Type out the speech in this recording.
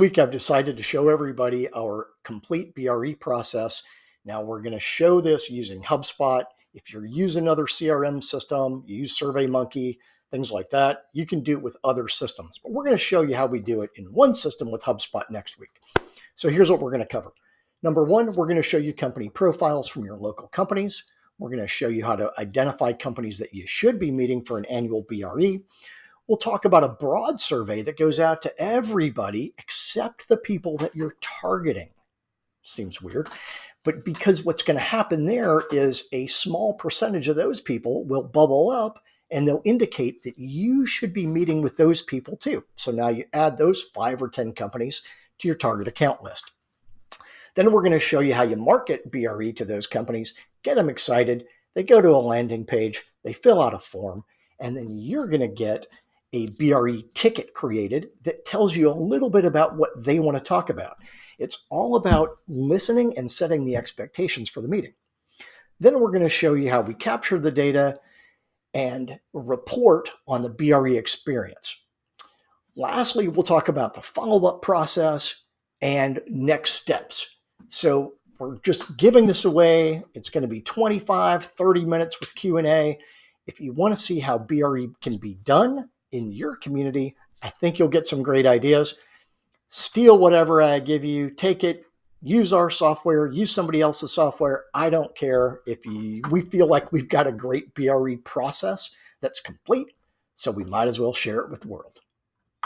Week I've decided to show everybody our complete BRE process. Now we're going to show this using HubSpot. If you're using another CRM system, you use SurveyMonkey, things like that, you can do it with other systems. But we're going to show you how we do it in one system with HubSpot next week. So here's what we're going to cover. Number one, we're going to show you company profiles from your local companies. We're going to show you how to identify companies that you should be meeting for an annual BRE. We'll talk about a broad survey that goes out to everybody except the people that you're targeting. Seems weird, but because what's going to happen there is a small percentage of those people will bubble up and they'll indicate that you should be meeting with those people too. So now you add those 5 or 10 companies to your target account list. Then we're going to show you how you market BRE to those companies, get them excited. They go to a landing page, they fill out a form, and then you're going to get a BRE ticket created that tells you a little bit about what they want to talk about. It's all about listening and setting the expectations for the meeting. Then we're going to show you how we capture the data and report on the BRE experience. Lastly, we'll talk about the follow-up process and next steps. So we're just giving this away. It's going to be 25, 30 minutes with Q&A. If you want to see how BRE can be done in your community, I think you'll get some great ideas. Steal whatever I give you, take it, use our software, use somebody else's software. I don't care. We feel like we've got a great BRE process that's complete, so we might as well share it with the world.